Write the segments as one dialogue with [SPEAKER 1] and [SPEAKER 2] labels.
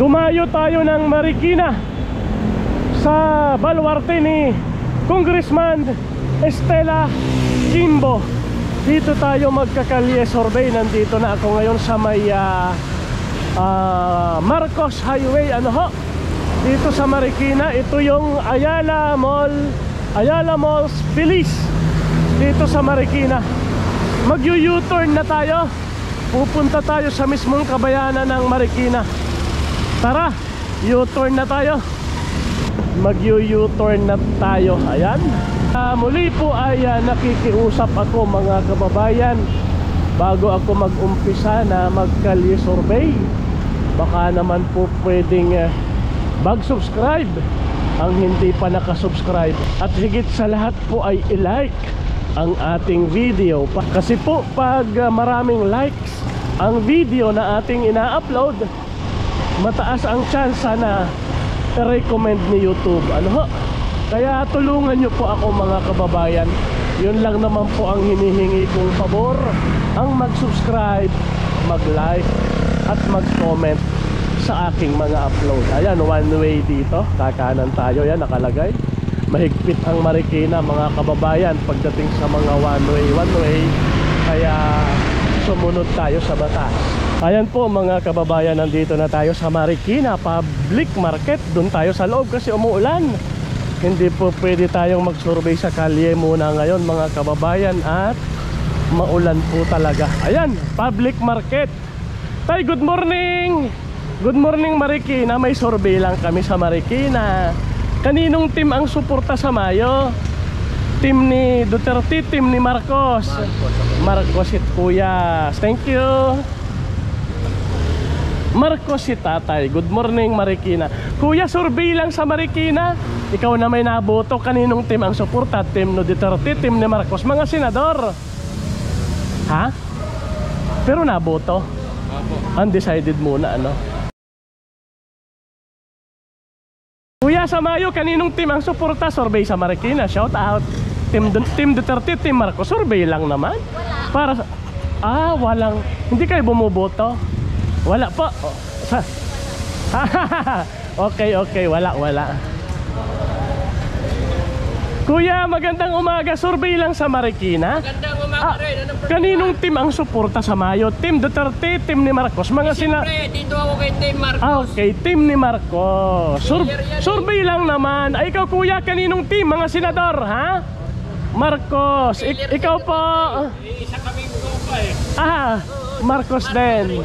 [SPEAKER 1] Dumayo tayo ng Marikina sa baluarte ni Congressman Estela Kimbo. Dito tayo magkakalye survey. Nandito na ako ngayon sa may Marcos Highway. Ano ho? Dito sa Marikina. Ito yung Ayala Malls Feliz. Dito sa Marikina. Mag-U-turn na tayo. Pupunta tayo sa mismong kabayanan ng Marikina. Tara, U-turn na tayo. Mag-U-turn na tayo. Ayan. Muli po ay nakikiusap ako mga kababayan, bago ako mag-umpisa na mag-kalye survey. Baka naman po pwedeng mag-subscribe ang hindi pa nakasubscribe. At higit sa lahat po ay i-like ang ating video. Kasi po pag maraming likes ang video na ating ina-upload, mataas ang chance na i-recommend ni YouTube. Ano ho? Kaya tulungan nyo po ako mga kababayan. Yun lang naman po ang hinihingi kong pabor, ang mag-subscribe, mag-like at mag-comment sa aking mga upload. Ayan, one way dito, kakanan tayo. Yan nakalagay. Mahigpit ang Marikina mga kababayan pagdating sa mga one way. Kaya sumunod tayo sa batas. Ayan po mga kababayan, nandito na tayo sa Marikina Public Market. Doon tayo sa loob kasi umuulan. Hindi po pwede tayong mag-survey sa kalye muna ngayon mga kababayan, at maulan po talaga. Ayan, Public Market. Tay, good morning! Good morning Marikina. May survey lang kami sa Marikina. Kaninong team ang suporta sa Mayo? Team ni Duterte, team ni Marcos? Marcos it kuya. Thank you. Marcos si tatay. Good morning Marikina. Kuya, survey lang sa Marikina. Ikaw na may naboto. Kaninong team ang suporta? Team ni Duterte, team ni Marcos? Mga senador. Ha? Pero naboto? Undecided muna ano? Kuya, sa Mayo, kaninong team ang suporta? Survey sa Marikina, shout out. Team Duterte, team Marcos, survey lang naman.
[SPEAKER 2] Wala.
[SPEAKER 1] Para walang, hindi kayo bumuboto? Wala po. Okay, wala. Kuya, magandang umaga. Survey lang sa Marikina.
[SPEAKER 2] Magandang umaga rin.
[SPEAKER 1] Kaninong team ang suporta sa Mayo? Team Duterte, team ni Marcos? Mga
[SPEAKER 2] Siyempre, dito ako kay Team Marcos.
[SPEAKER 1] Okay, team ni Marcos. Survey lang naman. Ay, ikaw kuya, kaninong team? Mga senador, ha? Marcos. Ikaw po.
[SPEAKER 2] Isa kaming grupo eh.
[SPEAKER 1] Marcos din.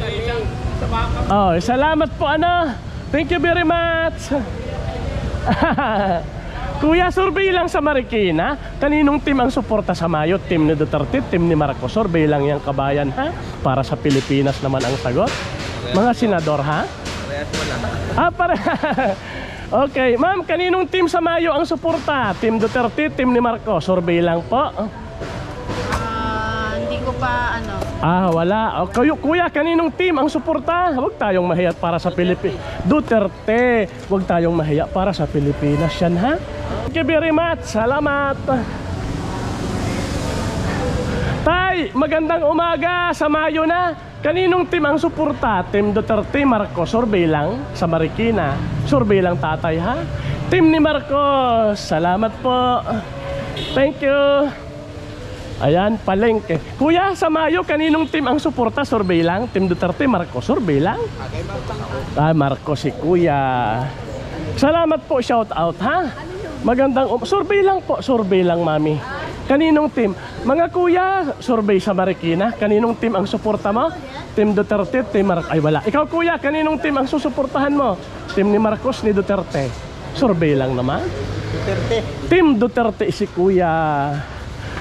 [SPEAKER 1] Oh, salamat po ano. Thank you very much. Kuya, survey lang sa Marikina. Kaninong team ang suporta sa Mayo? Team ni Duterte, team ni Marcos? Survey lang yung kabayan, ha? Para sa Pilipinas naman ang sagot. Mga senador, ha? Okay, ma'am, kaninong team sa Mayo ang suporta? Team Duterte, team ni Marcos? Survey lang po.
[SPEAKER 3] Hindi ko pa ano.
[SPEAKER 1] Wala. Kuya, kaninong team ang suporta? Huwag tayong mahiya para sa Pilipinas. Duterte, huwag tayong mahiya para sa Pilipinas yan, ha? Thank you very much. Salamat. Tay, magandang umaga. Sa Mayo na. Kaninong team ang suporta? Team Duterte, Marcos? Survey lang sa Marikina. Survey lang tatay, ha? Team ni Marcos. Salamat po. Thank you. Ayan, palengke. Kuya, sa Mayo, kaninong team ang suporta? Survey lang. Team Duterte, Marcos? Survey lang. Marcos si kuya. Salamat po, shout out, ha? Magandang survey lang po. Survey lang, mami. Kaninong team? Mga kuya, survey sa Marikina. Kaninong team ang suporta mo? Team Duterte, team Marcos? Ay, wala. Ikaw kuya, kaninong team ang susuportahan mo? Team ni Marcos, ni Duterte? Survey lang naman.
[SPEAKER 2] Duterte.
[SPEAKER 1] Team Duterte si kuya.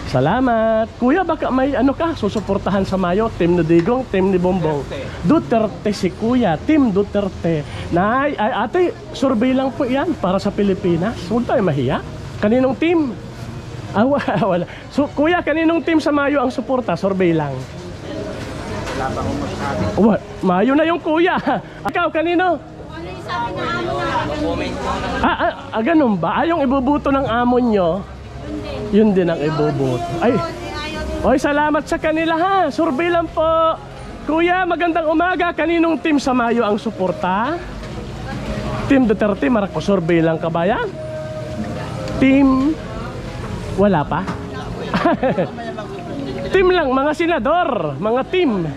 [SPEAKER 1] Salamat. Kuya, baka may ano ka, susuportahan sa Mayo? Team ni Digong, team ni Bongbong? Duterte si kuya, team Duterte. Nay, ate, survey lang po yan para sa Pilipinas. Huwag tayo mahiya. Kaninong team? Wala. So, kuya, kaninong team sa Mayo ang suporta? Survey lang.
[SPEAKER 2] Wala pa akong masabi.
[SPEAKER 1] Mayo na yung kuya. Ikaw, kanino?
[SPEAKER 3] Ano yung sabi ng amo na?
[SPEAKER 2] Comment mo.
[SPEAKER 1] Ganun ba? Yung ibubuto ng amo nyo? Yun din ang ibubuto. Ay, salamat sa kanila ha. Survey lang po. Kuya, magandang umaga. Kaninong team sa Mayo ang suporta? Team Duterte, Marcos, survey lang kabayan? Team... Wala pa? Team lang, mga senador, mga team.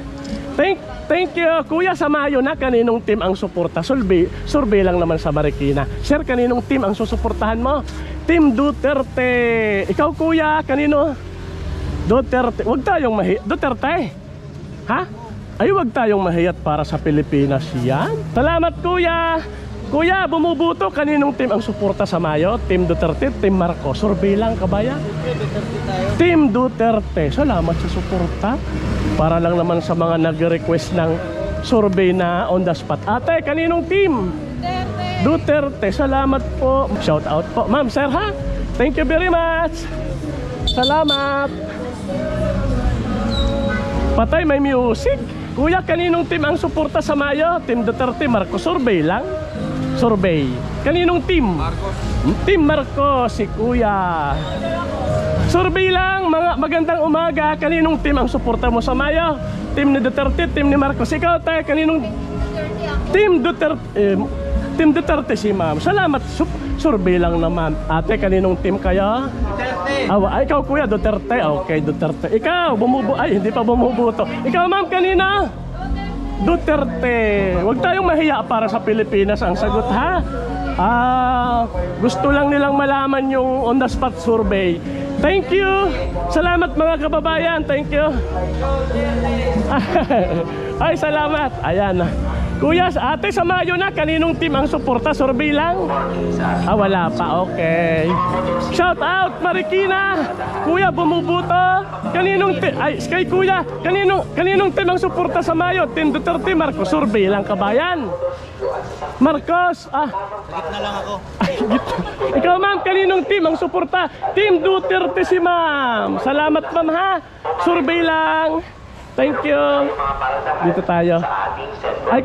[SPEAKER 1] Thank you. Kuya, sa Mayo na, kaninong team ang suporta? Survey lang naman sa Marikina. Sir, kaninong team ang susuportahan mo? Team Duterte. Ikaw, kuya, kanino? Duterte. Huwag tayong Duterte. Ha? Ay, huwag tayong mahiyat para sa Pilipinas yan. Salamat, kuya. Kuya, bumubuto, kaninong team ang suporta sa Mayo? Team Duterte, Team Marcos. Survey lang, kabayan? Team Duterte. Salamat sa suporta. Para lang naman sa mga nag-request ng survey na on the spot. Ate, kaninong team? Duterte. Salamat po. Shout out po. Ma'am, sir, ha? Thank you very much. Salamat. Patay, may music. Kuya, kaninong team ang suporta sa Mayo? Team Duterte, Marcos. Survey lang. Survey. Kaninong team? Marcos. Team Marcos, si kuya. Survey lang, mga magandang umaga. Kaninong team ang suporta mo sa Mayo? Team ni Duterte, team ni Marcos. Ikaw, tayo, kaninong? Team Duterte. Team Duterte si ma'am. Salamat. Survey lang naman. Ate, kaninong team kayo? Duterte. Ay, ikaw kuya, Duterte. Okay, Duterte. Ikaw, ay, hindi pa bumubuto. Ikaw, ma'am, kanina? Duterte. Huwag tayong mahiya para sa Pilipinas ang sagot, ha? Gusto lang nilang malaman yung on the spot survey. Thank you. Salamat mga kababayan. Thank you. Ay, salamat. Ayan. Kuya, ate, sa Mayo na, kaninong team ang suporta? Survey lang? Wala pa. Okay. Shout out, Marikina. Kuya, bumubuto. Kaninong team? Ay, kay kuya, kaninong team ang suporta sa Mayo? Team Duterte, Marcos. Survey lang, kabayan? Marcos.
[SPEAKER 2] Gitna lang ako.
[SPEAKER 1] Ay, ikaw, ma'am, kaninong team ang suporta? Team Duterte si ma'am. Salamat, ma'am, ha? Survey lang. Thank you. Dito tayo. Ay,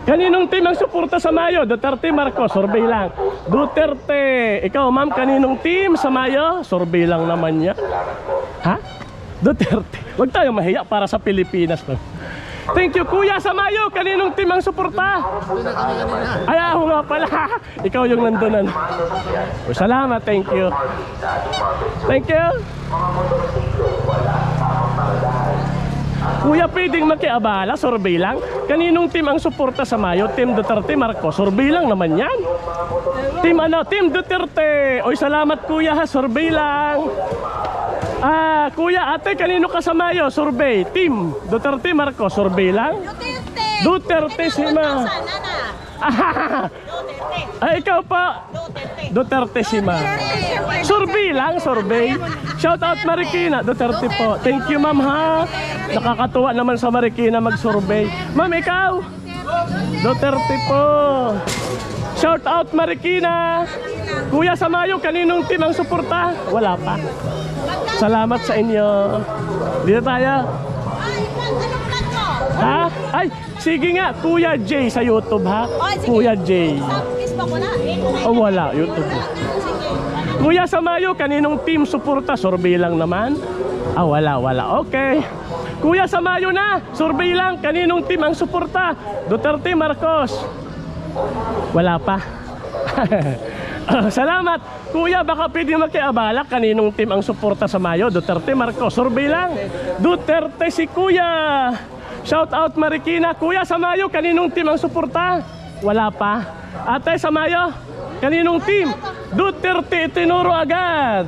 [SPEAKER 1] kaninong team ang suporta sa Mayo? Duterte, Marcos. Survey lang. Duterte. Ikaw, ma'am, kaninong team sa Mayo? Survey lang naman niya. Ha? Duterte. Huwag tayong mahiya para sa Pilipinas. Thank you, kuya, sa Mayo. Kaninong team ang suporta? Ay, ako nga pala. Ikaw yung nandonan. Salamat, thank you. Thank you. Kuya, pwedeng makiabala, survey lang. Kaninong team ang suporta sa Mayo? Team Duterte, Marcos. Survey lang naman yan. Team ano? Team Duterte. Oy, salamat kuya, ha. Survey lang. Kuya, ate, kanino ka sa Mayo? Survey. Team Duterte, Marcos. Survey lang. Duterte si ma. Ay, ikaw pa. Duterte si ma. Survey lang, survey. Shout out Marikina. Duterte po. Thank you, ma'am, ha. Nakakatuwa naman sa Marikina mag-survey. Ma'am, ikaw? Duterte po. Shout out Marikina. Kuya, sa Mayo, kaninong team ang suporta? Wala pa. Salamat sa inyo. Dito tayo. Ha? Ay, sige nga, Kuya J sa YouTube, ha? Kuya J. Wala, YouTube. Kuya, sa Mayo, kaninong team suporta? Survey lang naman. Wala. Okay. Kuya, sa Mayo na, survey lang. Kaninong team ang suporta? Duterte, Marcos. Wala pa. Salamat. Kuya, baka pwede makiabala. Kaninong team ang suporta sa Mayo? Duterte, Marcos. Survey lang. Duterte si kuya. Shout out Marikina. Kuya, sa Mayo, kaninong team ang suporta? Wala pa. Ate, sa Mayo, kaninong team? Duterte, itinuro agad.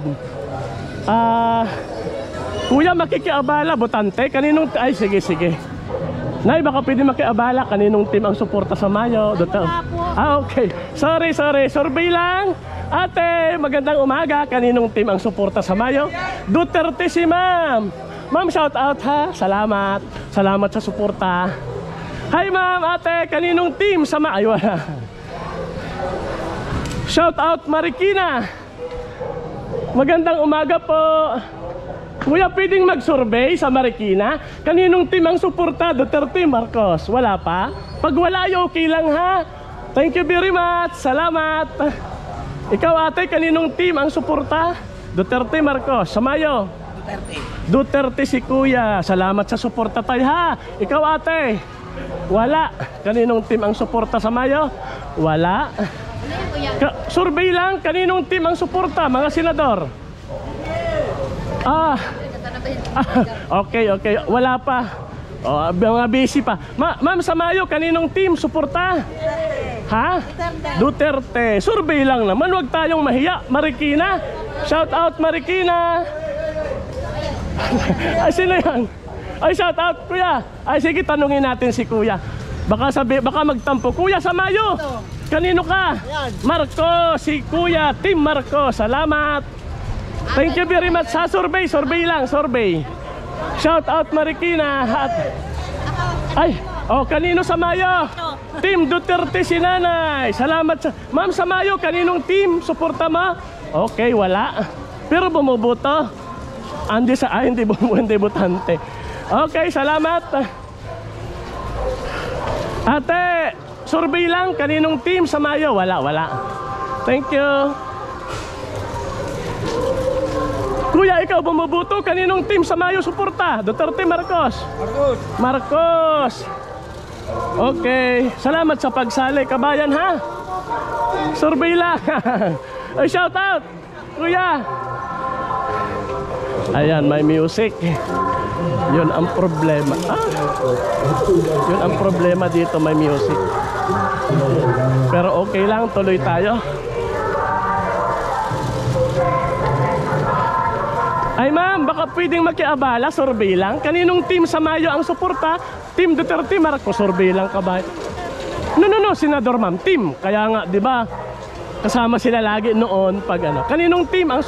[SPEAKER 1] Kuya, makikiabala, botante. Kaninong... Ay, sige. Nay, baka pwede makiabala. Kaninong team ang suporta sa Mayo? Okay. Sorry. Survey lang. Ate, magandang umaga. Kaninong team ang suporta sa Mayo? Duterte si ma'am. Ma'am, shout out, ha. Salamat sa suporta. Hi, ma'am, ate. Kaninong team sa Mayo? Shout out Marikina. Magandang umaga po. Kuya, pwedeng mag-survey sa Marikina? Kaninong team ang suporta? Duterte, Marcos. Wala pa? Pag wala, okay lang, ha? Thank you very much. Salamat. Ikaw, ate, kaninong team ang suporta? Duterte, Marcos. Sa Mayo? Duterte si Kuya. Salamat sa suporta tayo ha. Ikaw ate. Wala. Kaninong team ang suporta sa Mayo? Wala. Survey lang. Kaninong team ang suporta? Mga senador? Okay. Wala pa. Mga busy pa. Ma'am sa Mayo, kaninong team suporta? Ha? Duterte. Survey lang naman. Huwag tayong mahiya. Marikina. Shout out Marikina. Ay, sino yan? Ay, shout out Kuya. Ay, sige, tanungin natin si Kuya. Baka magtampo. Kuya sa Mayo, kanino ka? Marcos. Si Kuya, Team Marcos. Salamat. Thank you very much sa survey. Survey lang, survey. Shout out Marikina. Ay, kanino sa Mayo? Team Duterte si Nanay. Salamat sa... Ma'am sa Mayo, kaninong team suporta mo? Okay, wala. Pero bumuboto. Hindi botante. Okay, salamat. Ate, survey lang. Kaninong team sa Mayo? Wala. Thank you. Kuya, ikaw bumuboto. Kaninong team sa Mayo suporta? Duterte, Marcos? Marcos. Okay. Salamat sa pagsali. Kabayan ha? Survey lang. Ay, shout out. Kuya. Ayan, may music. Yun ang problema. Yun ang problema dito, may music. Pero okay lang, tuloy tayo. Ay ma'am, baka pwedeng makiabala, survey lang. Kaninong team sa Mayo ang suporta? Team Duterte, Marcos, survey lang ka ba? No, senador ma'am, team. Kaya nga, di ba? Kasama sila lagi noon pag ano. Kaninong team ang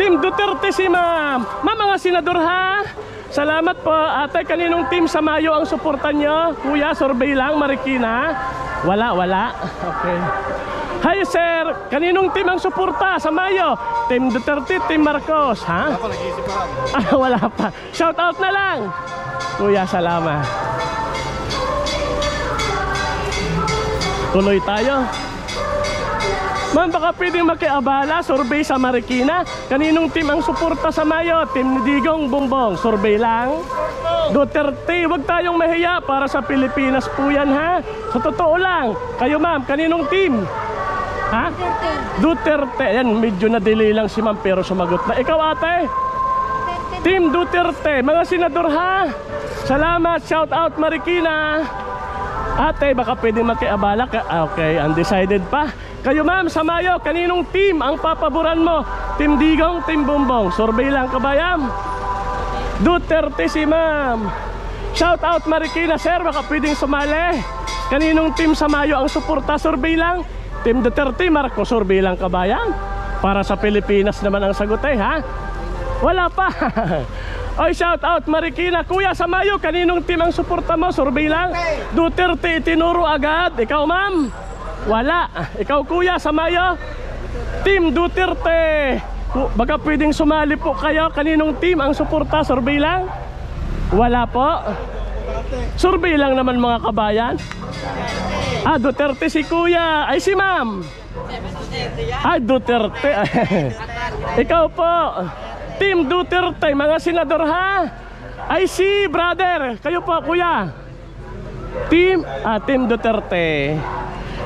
[SPEAKER 1] Team Duterte si ma'am. Ma'am, mga senador ha. Salamat po. Ate, kaninong team sa Mayo ang suportan nyo? Kuya, survey lang, Marikina. Wala. Okay. Hi sir, kaninong team ang suporta sa Mayo? Team Duterte, Team Marcos, ha? Wala pa. Shout out na lang. Kuya, salamat. Tuloy tayo. Ma'am, baka pwedeng makiabala, survey sa Marikina. Kaninong team ang suporta sa Mayo? Team ni Digong Bongbong, survey lang. Duterte, huwag tayong mahiya, para sa Pilipinas po yan ha. Sa totoo lang. Kayo ma'am, kaninong team? Ha? Duterte. Ayan, medyo na delay lang si ma'am pero sumagot na. Ikaw ate? Team Duterte. Mga senador ha. Salamat, shout out Marikina. Ate, baka pwedeng makiabala. Okay, undecided pa. Kayo ma'am sa Mayo, kaninong team ang papaboran mo? Team Digong, Team Bongbong, survey lang kabayam. Duterte si ma'am. Shout out Marikina sir, baka pwedeng sumali. Kaninong team sa Mayo ang suporta? Survey lang. Team Duterte, Marcos, survey lang kabayan. Para sa Pilipinas naman ang sagot ha. Wala pa. Oy, shout out Marikina. Kuya sa Mayo, kaninong team ang suporta mo? Survey lang. Duterte, itinuro agad. Ikaw ma'am? Wala. Ikaw kuya sa Mayo? Team Duterte. Baka pwedeng sumali po kayo. Kaninong team ang suporta? Survey lang? Wala po. Survey lang naman mga kabayan. Duterte si kuya. Ay si ma'am. Duterte. Ikaw po. Team Duterte. Mga senador ha. Ay si brother. Kayo po kuya. Team Duterte.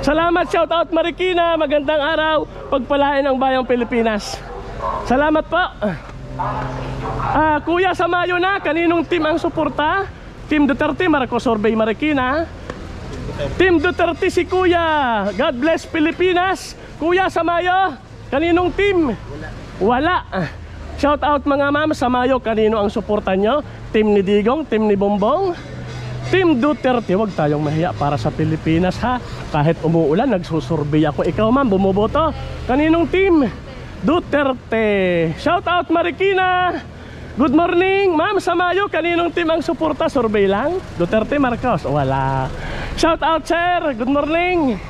[SPEAKER 1] Salamat, shout out Marikina. Magandang araw. Pagpalain ang bayang Pilipinas. Salamat po. Kuya sa Mayo na, kaninong team ang suporta? Team Duterte, Marcos, survey Marikina. Team Duterte si kuya. God bless Pilipinas. Kuya sa Mayo, kaninong team? Wala. Shout out mga ma'am sa Mayo, kanino ang suporta nyo? Team ni Digong, team ni Bongbong, Team Duterte. Huwag tayong mahiya, para sa Pilipinas ha. Kahit umuulan, nagsusurvey ako. Ikaw ma'am, bumuboto. Kaninong team? Duterte. Shout out Marikina. Good morning ma'am sa Mayo, kaninong team ang suporta? Survey lang. Duterte, Marcos, wala. Shout out sir, good morning.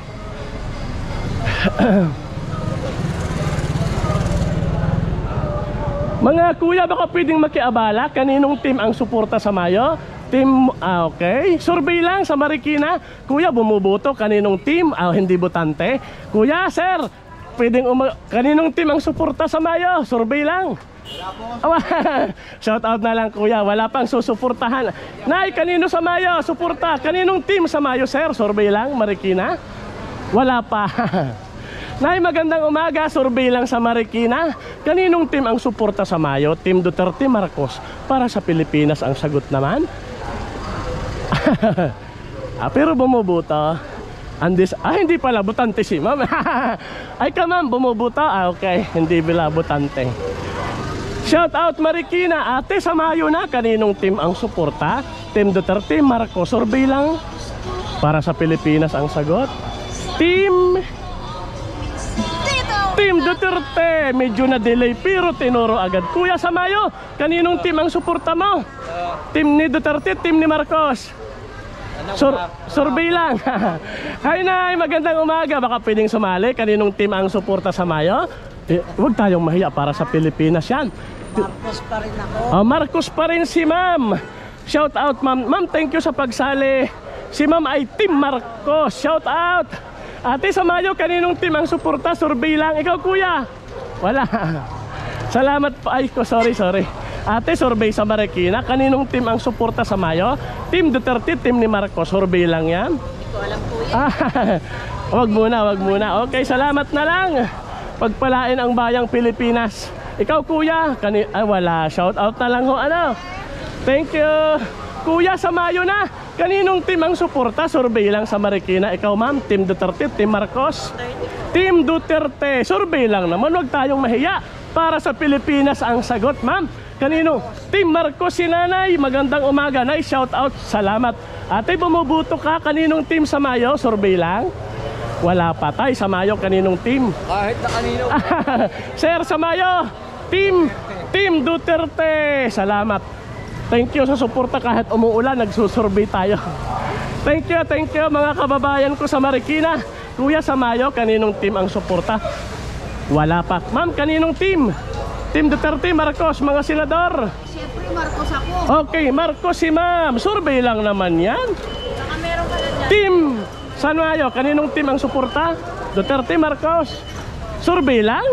[SPEAKER 1] Mga kuya, baka pwedeng makiabala, kaninong team ang suporta sa Mayo? Team, okay. Survey lang sa Marikina. Kuya, bumuboto. Kaninong team? Hindi botante. Kuya, sir, pwedeng kaninong team ang suporta sa Mayo? Survey lang. Shout out na lang kuya, wala pang susuportahan. Nay, kanino sa Mayo? Suporta. Kaninong team sa Mayo, sir? Survey lang, Marikina? Wala pa. Nay, magandang umaga, survey lang sa Marikina. Kaninong team ang suporta sa Mayo? Team Duterte, Marcos? Para sa Pilipinas ang sagot naman. Pero bumubuto. Hindi pala, butante si ma'am. Ay ka ma'am, bumubuto. Okay, hindi bila butante. Shout out Marikina, ate sa Mayo na. Kaninong team ang suporta? Team Duterte, Marcos? Survey lang. Para sa Pilipinas ang sagot. Team Duterte, medyo na delay pero tinuro agad. Kuya sa Mayo, kaninong team ang suporta mo? Team ni Duterte, team ni Marcos? Survey lang. Hi Nay, magandang umaga. Baka pwedeng sumali. Kaninong team ang suporta sa Mayo? Huwag tayong mahiya, para sa Pilipinas yan.
[SPEAKER 3] Marcos pa rin ako.
[SPEAKER 1] Marcos pa rin si ma'am. Shout out ma'am. Ma'am, thank you sa pagsali. Si ma'am ay team Marcos. Shout out. Ate sa Mayo, kaninong team ang suporta? Survey lang. Ikaw kuya? Wala. Salamat po. Ay, sorry. Ate, survey sa Marikina. Kaninong team ang suporta sa Mayo? Team Duterte, team ni Marcos. Survey lang yan.
[SPEAKER 3] Hindi ko alam po yan.
[SPEAKER 1] Wag muna. Okay, salamat na lang. Pagpalain ang bayang Pilipinas. Ikaw kuya? Wala. Shout out na lang ho. Ano? Thank you. Kuya sa Mayo na. Kaninong team ang suporta? Survey lang sa Marikina. Ikaw ma'am, team Duterte, team Marcos? Team Duterte. Survey lang naman, huwag tayong mahiya. Para sa Pilipinas ang sagot ma'am. Kanino? Team Marcos si nanay. Magandang umaga nay, shout out. Salamat. Ate, bumubuto ka. Kaninong team sa Mayo? Survey lang. Wala pa tayo sa Mayo. Kaninong team?
[SPEAKER 2] Kahit na kanino.
[SPEAKER 1] Sir sa Mayo, Team Duterte. Salamat. Thank you sa suporta kahit umuulan, nagsusurvey tayo. Thank you mga kababayan ko sa Marikina. Kuya sa Mayo, kaninong team ang suporta? Wala pa. Ma'am, kaninong team? Team Duterte, Marcos, mga senador?
[SPEAKER 3] Siyempre, Marcos ako.
[SPEAKER 1] Okay, Marcos si ma'am. Survey lang naman yan.
[SPEAKER 3] Baka meron ka na dyan.
[SPEAKER 1] Team San Mayo, kaninong team ang suporta? Duterte, Marcos? Survey lang?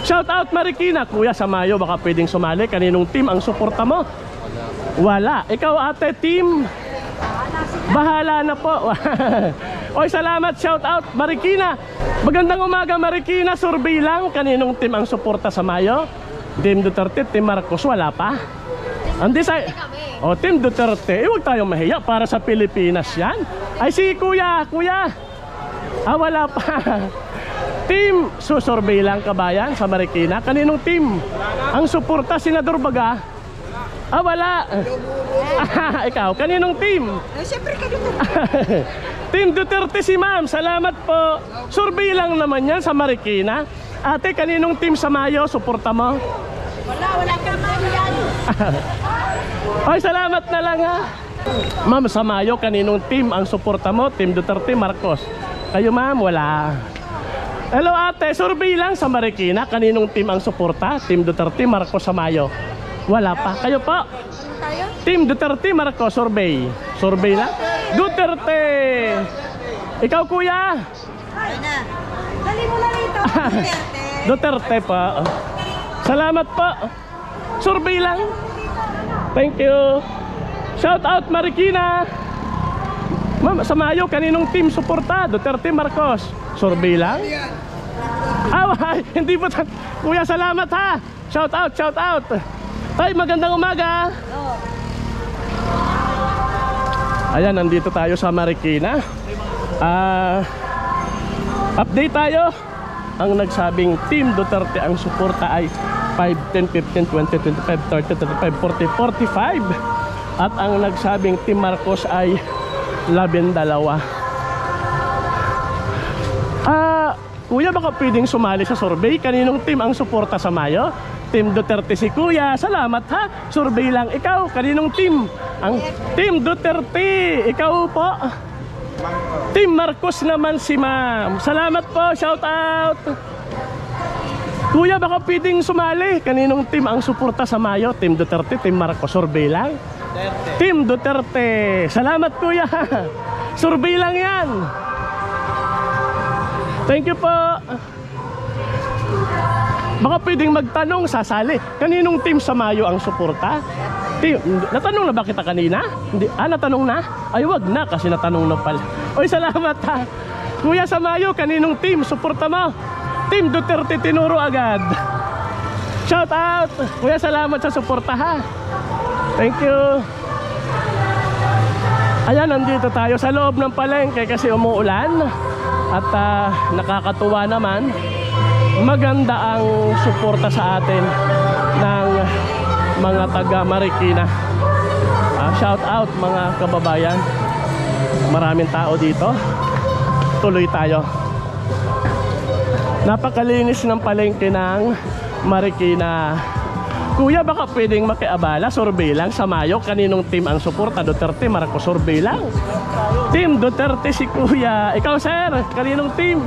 [SPEAKER 1] Shout out Marikina. Kuya sa Mayo, baka pwedeng sumali. Kaninong team ang suporta mo? Wala. Ikaw ate, team? Bahala na po. Oy, salamat. Shout out Marikina. Magandang umaga Marikina. Survey lang. Kaninong team ang suporta sa Mayo? Team Duterte, team Marcos? Wala pa. Team Duterte. Huwag tayong mahiya, para sa Pilipinas yan. Ay si kuya. Wala pa. Team, susurvey lang kabayan sa Marikina. Kaninong team ang suporta? Senador Baga? Wala. Ikaw, kaninong team?
[SPEAKER 3] Siyempre ka dito.
[SPEAKER 1] Team Duterte si ma'am. Salamat po. Survey lang naman yan sa Marikina. Ate, kaninong team sa Mayo suporta mo?
[SPEAKER 3] Wala ka man yan.
[SPEAKER 1] Ay, salamat na lang ha. Ma'am, sa Mayo, kaninong team ang suporta mo? Team Duterte, Marcos? Kayo ma'am, wala. Hello ate, survey lang sa Marikina. Kaninong team ang suporta? Team Duterte, Marcos sa Mayo? Wala pa. Kayo po? Team Duterte, Marcos, survey. Survey lang? Duterte! Ikaw kuya?
[SPEAKER 3] Ay na. Dali mo na rito.
[SPEAKER 1] Duterte pa. Salamat po. Survey lang. Thank you. Shout out Marikina. Ma'am, sa Mayo, kaninong team suporta? Duterte, Marcos? Survey lang? Hindi po. Kuya, salamat ha. Shout out. Tay, magandang umaga. Ayan, nandito tayo sa Marikina. Update tayo. Ang nagsabing Team Duterte ang suporta ay 5, 10, 15, 20, 25, 30, 35, 40, 45. At ang nagsabing Team Marcos ay 12. Kuya, baka pwedeng sumali sa survey. Kaninong team ang suporta sa Mayo? Team Duterte si kuya. Salamat ha. Survey lang. Ikaw, kaninong team? Ang Team Duterte. Ikaw po? Team Marcos naman si ma'am. Salamat po. Shout out. Kuya, baka pwedeng sumali. Kaninong team ang suporta sa Mayo? Team Duterte, Team Marcos? Survey lang. Team Duterte. Salamat kuya. Survey lang yan. Thank you po. Baka pwedeng magtanong, sasali. Kaninong team sa Mayo ang suporta? Team, natanong na ba kita kanina? Hindi, natanong na? Ay, wag na kasi natanong na pala. Oy, salamat ha. Kuya sa Mayo, kaninong team suporta mo? Team Duterte tinuro agad. Shout out. Kuya, salamat sa suporta ha. Thank you. Ayan, nandito tayo sa loob ng palengke kasi umuulan. At nakakatuwa naman. Maganda ang suporta sa atin ng mga taga Marikina. Shout out mga kababayan. Maraming tao dito. Tuloy tayo. Napakalinis ng palengke ng Marikina. Kuya, baka pwedeng makiabala, survey lang sa Mayo. Kaninong team ang suporta? Duterte, Marcos, survey lang. Team Duterte si Kuya. Ikaw sir, kaninong team?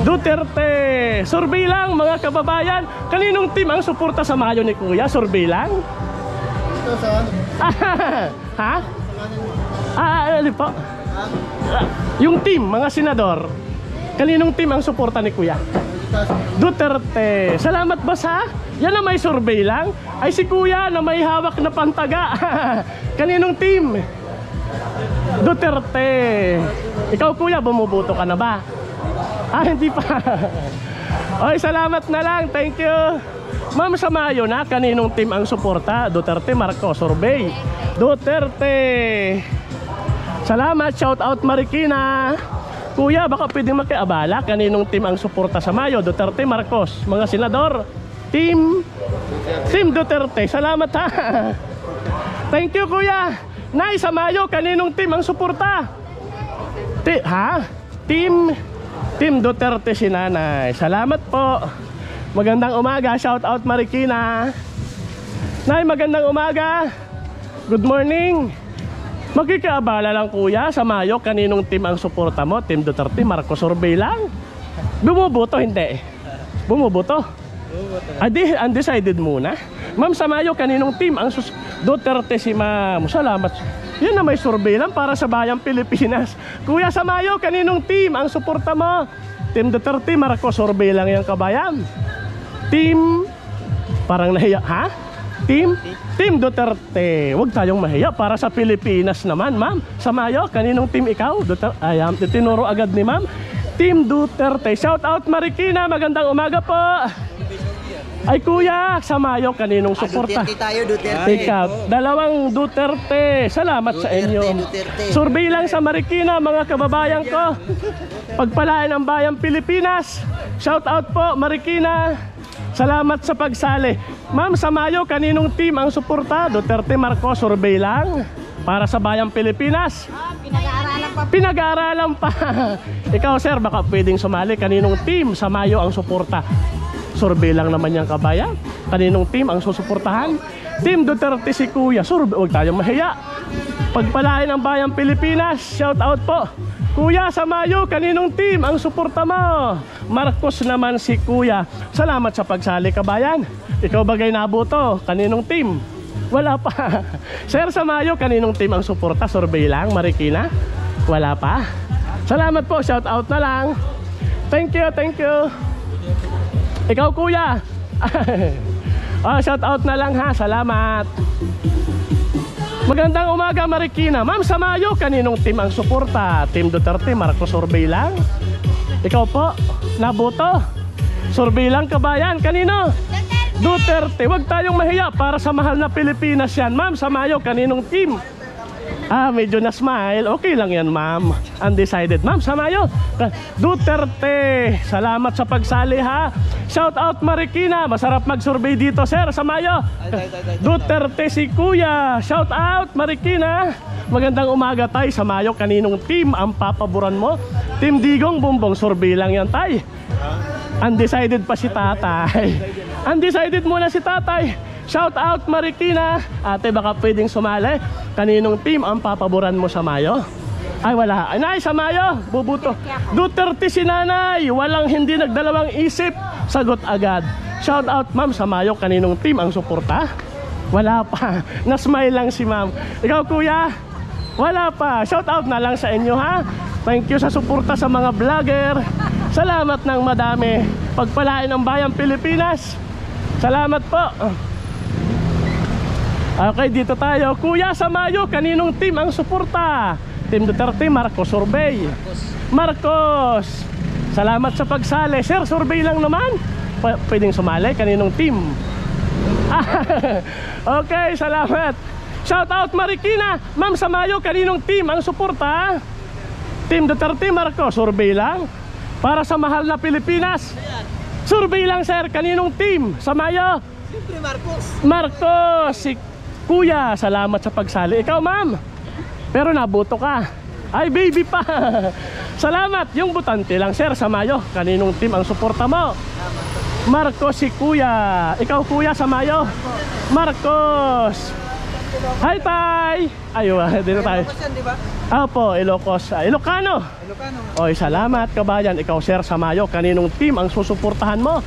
[SPEAKER 1] Duterte. Survey lang mga kababayan. Kaninong team ang suporta sa Mayo ni Kuya? Survey lang.
[SPEAKER 2] Ito saan?
[SPEAKER 1] Ha? Ano po? Yung team, mga senador. Kaninong team ang suporta ni Kuya? Duterte. Salamat boss ha. Yan na may survey lang. Ay si Kuya na may hawak na pantaga. Kaninong team? Duterte. Ikaw Kuya, bumuboto ka na ba? Hindi pa. Ay, salamat na lang. Thank you. Ma'am sa Mayo na, kaninong team ang suporta? Duterte, Marcos, survey. Duterte. Salamat, shout out Marikina. Kuya, baka pwedeng makiabala. Kaninong team ang suporta sa Mayo? Duterte, Marcos, mga senador. Team Duterte. Salamat ha. Thank you Kuya. Nay, sa Mayo, kaninong team ang suporta? Team Duterte si Nanay. Salamat po. Magandang umaga. Shout out Marikina. Nay, magandang umaga. Good morning. Magkikiabala lang Kuya, sa Mayo, kaninong team ang suporta mo? Team Duterte, Marcos, survey lang. Bumuboto, hindi? Bumuboto? Undecided muna. Ma'am sa Mayo, kaninong team ang Duterte si Ma'am. Salamat. Yan na may survey lang para sa bayang Pilipinas. Kuya sa Mayo, kaninong team ang suporta mo? Team Duterte, Marcos, survey lang yung kabayan. Team, parang nahiya, ha? Team Duterte. Huwag tayong mahiya para sa Pilipinas naman, ma'am. Sa Mayo, kaninong team ikaw? Ayan, tinuro agad ni ma'am. Team Duterte. Shout out Marikina. Magandang umaga po. Ay Kuya, sa Mayo, kaninong suporta?
[SPEAKER 2] Duterte tayo, Duterte.
[SPEAKER 1] Ikaw, dalawang Duterte. Salamat sa inyo.
[SPEAKER 2] Duterte.
[SPEAKER 1] Survey lang sa Marikina, mga kababayan ko. Pagpalain ang bayang Pilipinas. Shout out po Marikina. Salamat sa pagsali. Ma'am, sa Mayo, kaninong team ang suporta? Duterte, Marcos, survey lang para sa bayang Pilipinas. Pinag-aaralan pa. Ikaw sir, baka pwedeng sumali. Kaninong team sa Mayo ang suporta? Survey lang naman yung kabayan. Kaninong team ang susuportahan? Team Duterte si Kuya. Survey, huwag tayong mahiya. Pagpalain ang bayang Pilipinas. Shout out po. Kuya sa Mayo, kaninong team ang suporta mo? Marcos naman si Kuya. Salamat sa pagsali kabayan. Ikaw bagay nabuto. Kaninong team? Wala pa. Sir sa Mayo, kaninong team ang suporta? Survey lang, Marikina? Wala pa. Salamat po, shout out na lang. Thank you, thank you. Ikaw Kuya. Shout out na lang ha, salamat. Magandang umaga Marikina. Ma'am sa Mayo, kaninong team ang suporta? Team Duterte, Marcos, survey lang. Ikaw po, naboto. Survey lang kabayan, kanino? Duterte. Huwag tayong mahiya para sa mahal na Pilipinas yan. Ma'am sa Mayo, kaninong team? Medyo na smile. Okay lang yan ma'am. Undecided. Ma'am sa Mayo, Duterte. Salamat sa pagsali ha. Shout out Marikina. Masarap mag-survey dito sir sa Mayo. Duterte si Kuya. Shout out Marikina. Magandang umaga tay. Sa Mayo, kaninong team ang papaboran mo? Team Digong, Bumbong, survey lang yan tay. Undecided pa si tatay. Undecided muna si tatay. Shout out Marikina. Ate, baka pwedeng sumali. Kaninong team ang papaboran mo sa Mayo? Ay wala. Nay, sa Mayo, bubuto. Duterte si Nanay. Walang hindi nagdalawang isip. Sagot agad. Shout out ma'am sa Mayo, kaninong team ang suporta? Wala pa. Na-smile lang si ma'am. Ikaw Kuya? Wala pa. Shout out na lang sa inyo ha. Thank you sa suporta sa mga vlogger. Salamat ng madami. Pagpalain ng bayang Pilipinas. Salamat po. Okay, dito tayo. Kuya, sa Mayo, kaninong team ang suporta? Team Duterte, Marcos Survey. Marcos, salamat sa pagsali. Sir, survey lang naman. Pwedeng sumali, kaninong team? Okay, salamat. Shout out Marikina. Ma'am, sa Mayo, kaninong team ang suporta? Team Duterte, Marcos, survey lang. Para sa mahal na Pilipinas. Survey lang, sir, kaninong team sa Mayo?
[SPEAKER 2] Siyempre, Marcos.
[SPEAKER 1] Marcos, si Kuya, salamat sa pagsali. Ikaw, ma'am, pero nabuto ka. Ay, baby pa. Salamat. Yung butante lang, sir, sa Mayo, kaninong team ang suporta mo? Marcos, si Kuya. Ikaw, Kuya, sa Mayo? Marcos. Hi, Tay. Ayun, dito tayo.
[SPEAKER 2] Marcos yan, di ba?
[SPEAKER 1] Opo, Ilocos. Ilocano.
[SPEAKER 2] Ilocano.
[SPEAKER 1] Oy, salamat, kabayan. Ikaw, sir, sa Mayo, kaninong team ang susuportahan mo?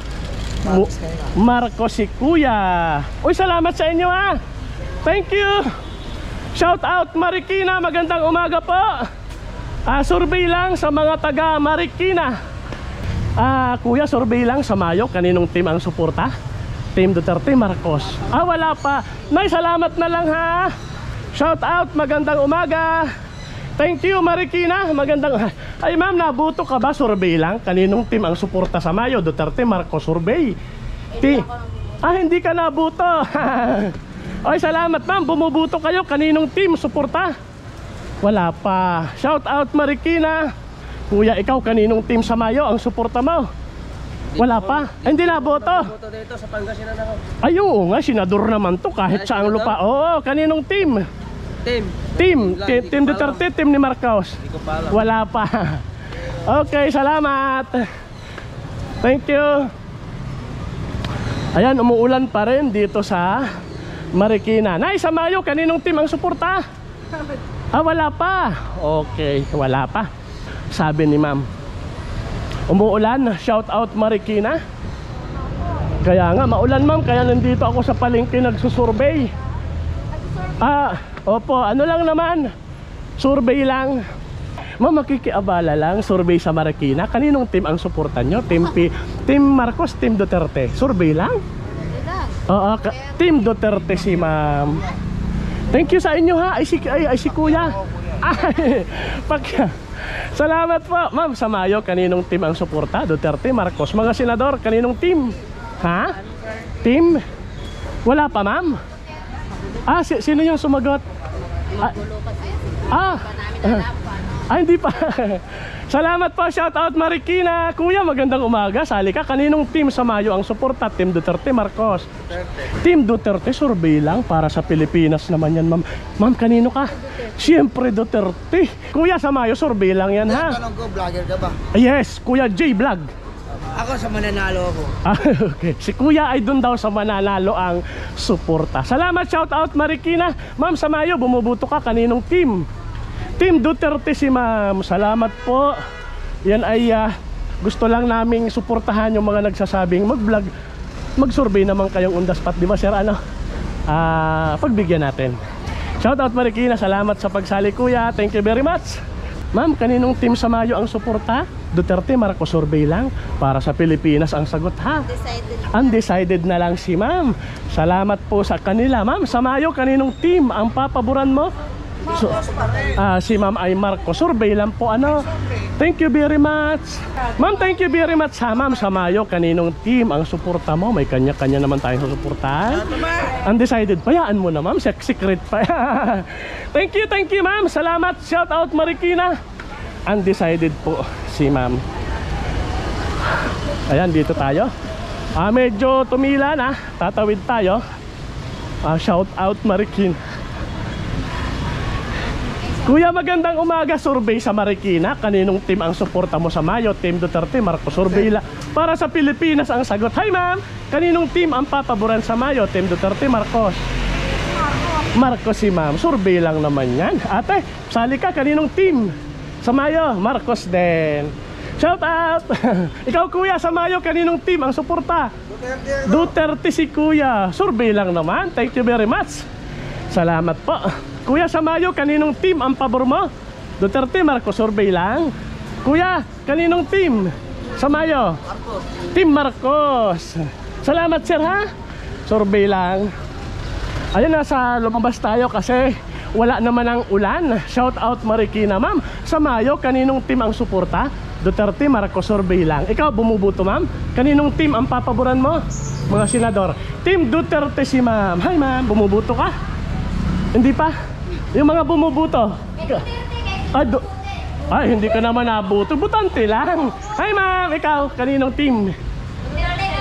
[SPEAKER 2] Marcos kayo nga.
[SPEAKER 1] Marcos, si Kuya. Uy, salamat sa inyo, ha. Thank you. Shout out Marikina, magandang umaga po. Survey lang sa mga taga Marikina. Kuya, survey lang sa Mayo, kaninong team ang suporta? Team Duterte, Marcos. Wala pa. Nay, salamat na lang, ha. Shout out, magandang umaga. Thank you, Marikina. Magandang... Ay, ma'am, nabuto ka ba? Survey lang. Kaninong team ang suporta sa Mayo? Duterte, Marcos, survey. Hindi ka nabuto. Ay, salamat, ma'am. Bumubuto kayo. Kaninong team suporta? Wala pa. Shout out, Marikina. Kuya, ikaw, kaninong team sa Mayo ang suporta mo? Wala pa. Hindi naboto.
[SPEAKER 2] Boto dito sa Pangasinan ako.
[SPEAKER 1] Ay, oo nga. Senador naman to kahit saang lupa. Oo, kaninong team? Team Duterte, team ni Marcos.
[SPEAKER 2] Hindi ko pa alam.
[SPEAKER 1] Wala pa. Okay, salamat. Thank you. Ayan, umuulan pa rin dito sa Marikina. Nay, sa Mayo, kaninong team ang suporta? Wala pa. Okay, wala pa. Sabi ni ma'am. Umuulan, shout out Marikina. Kaya nga, maulan, ma'am. Kaya nandito ako sa palengke nagsusurvey. Opo, ano lang naman, survey lang. Ma'am, makikiabala lang, survey sa Marikina. Kaninong team ang suportan nyo? Team Marcos, Team Duterte? Survey lang? Oo, Team Duterte si ma'am. Thank you sa inyo, ha. Ay si Kuya. Salamat po. Ma'am, sa Mayo, kaninong team ang suporta? Duterte, Marcos. Mga senador, kaninong team? Ha? Team? Wala pa, ma'am? Sino yung sumagot? Hindi pa. Salamat po, shout out Marikina. Kuya, magandang umaga. Sali ka, kaninong team sa Mayo ang suporta? Team Duterte, Marcos? Team Duterte, survey lang para sa Pilipinas naman yan, ma'am. Ma'am, kanino ka? Siyempre Duterte. Kuya, sa Mayo, survey lang yan, ha?
[SPEAKER 2] Tanong ko, vlogger ka ba?
[SPEAKER 1] Yes, Kuya J Vlog.
[SPEAKER 2] Ako sa mananalo ako.
[SPEAKER 1] Okay. Si Kuya ay dun daw sa mananalo ang suporta. Salamat, shout out Marikina. Ma'am, sa Mayo, bumubuto ka, kaninong team? Team Duterte si ma'am. Salamat po. Yan ay gusto lang naming suportahan yung mga nagsasabing mag-vlog. Mag-survey naman kayong on the spot, di ba, sir? Pagbigyan natin. Shout out Marikina. Salamat sa pagsali, Kuya. Thank you very much. Ma'am, kaninong team sa Mayo ang suporta? Duterte, Marcos, survey lang para sa Pilipinas ang sagot, ha? Undecided na lang si ma'am. Salamat po sa kanila. Ma'am, sa Mayo, kaninong team ang papaboran mo? Si ma'am ay Marcos, survey lang po, ano? Thank you very much. Ma'am, thank you very much, ha, ma'am. Sa Mayo, kaninong team ang suporta mo? May kanya-kanya naman tayong susuportahan. Undecided, payaan mo na, ma'am. Secret pa. Thank you, ma'am. Salamat, shout out Marikina. Undecided po si ma'am. Ayan, dito tayo. Medyo tumila na. Tatawid tayo. Shout out Marikina. Kuya, magandang umaga. Survey sa Marikina. Kaninong team ang suporta mo sa Mayo? Team Duterte, Marcos, survey lang para sa Pilipinas ang sagot. Hi, ma'am. Kaninong team ang papaboran sa Mayo? Team Duterte, Marcos? Marcos si ma'am. Survey lang naman yan. Ate, sali ka. Kaninong team sa Mayo? Marcos din. Shout out. Ikaw, Kuya, sa Mayo, kaninong team ang suporta? Duterte si Kuya. Survey lang naman. Thank you very much. Salamat po. Kuya, sa Mayo, kaninong team ang pabor mo? Duterte, Marcos, survey lang. Kuya, kaninong team? Sa Mayo?
[SPEAKER 2] Marcos.
[SPEAKER 1] Team Marcos. Salamat sir ha. Survey lang. Ayun, nasa lumabas tayo kasi wala naman ang ulan. Shout out Marikina ma'am. Sa Mayo, kaninong team ang suporta? Duterte, Marcos, survey lang. Ikaw bumuboto ma'am? Kaninong team ang papaboran mo? Mga senador. Team Duterte si ma'am. Hi ma'am, bumuboto ka? Hindi pa? Yung mga bumuboto? Hindi ka naman nabuto. Butante lang. Hi ma'am, ikaw, kaninong team?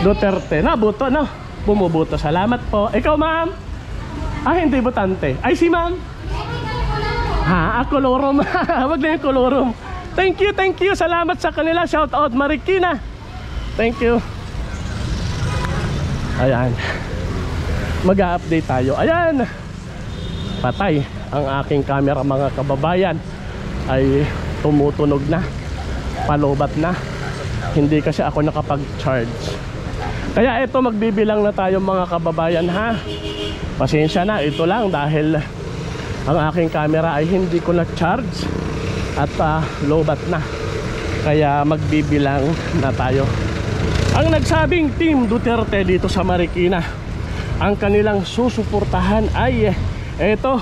[SPEAKER 1] Duterte. Nabuto, no? Bumuboto. Salamat po. Ikaw ma'am? Hindi butante. Ay, si ma'am? Kolorom. Wag na yung kolorom. Thank you, thank you. Salamat sa kanila. Shout out Marikina. Thank you. Ayan. Mag-a-update tayo. Ayan. Patay ang aking camera mga kababayan. Ay tumutunog na. Palobat na. Hindi kasi ako nakapag-charge. Kaya ito, magbibilang na tayo mga kababayan ha. Pasensya na, ito lang dahil ang aking camera ay hindi ko na-charge at lobat na. Kaya magbibilang na tayo. Ang nagsabing Team Duterte dito sa Marikina, ang kanilang susuportahan ay ito,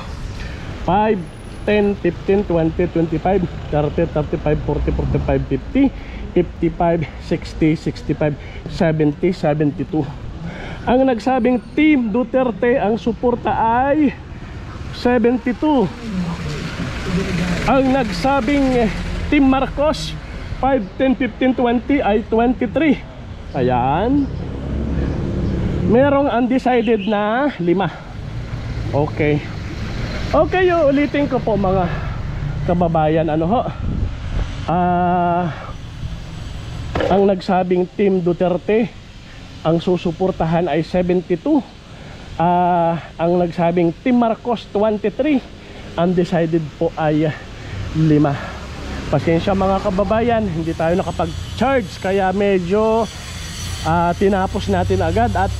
[SPEAKER 1] 5, 10, 15, 20, 25, 30, 35, 40, 45, 50, 55, 60, 65, 70, 72. Ang nagsabing Team Duterte ang suporta ay 72. Ang nagsabing Team Marcos 5, 10, 15, 20 ay 23. Ayan. Merong undecided na 5. Okay. Okay, ulitin ko po mga kababayan. Ang nagsabing Team Duterte ang susuportahan ay 72. Ang nagsabing Team Marcos 23. Undecided po ay 5. Pasensya mga kababayan, hindi tayo nakapag-charge kaya medyo tinapos natin agad at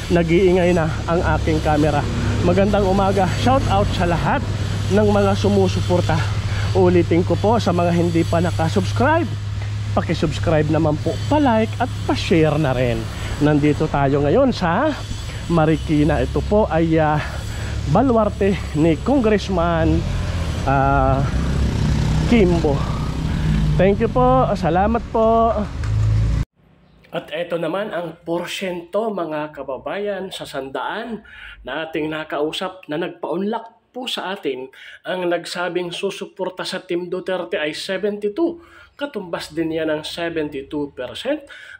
[SPEAKER 1] nag-iingay na ang aking camera. Magandang umaga. Shout out sa lahat ng mga sumusuporta. Ulitin ko po sa mga hindi pa nakasubscribe, paki-subscribe naman po, pa-like at pa-share na rin. Nandito tayo ngayon sa Marikina. Ito po ay baluarte ni Congressman Kimbo. Thank you po. Salamat po. At eto naman ang porsyento mga kababayan sa 100 na ating nakausap na nagpa-unlock po sa atin. Ang nagsabing susuporta sa Team Duterte ay 72. Katumbas din yan ng 72%.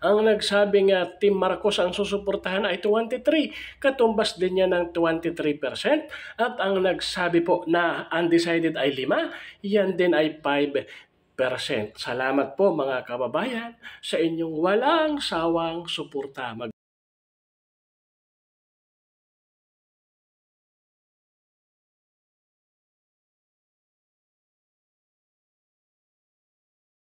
[SPEAKER 1] Ang nagsabing Team Marcos ang susuportahan ay 23. Katumbas din yan ng 23%. At ang nagsabi po na undecided ay 5. Yan din ay 5%. Salamat po mga kababayan sa inyong walang sawang suporta.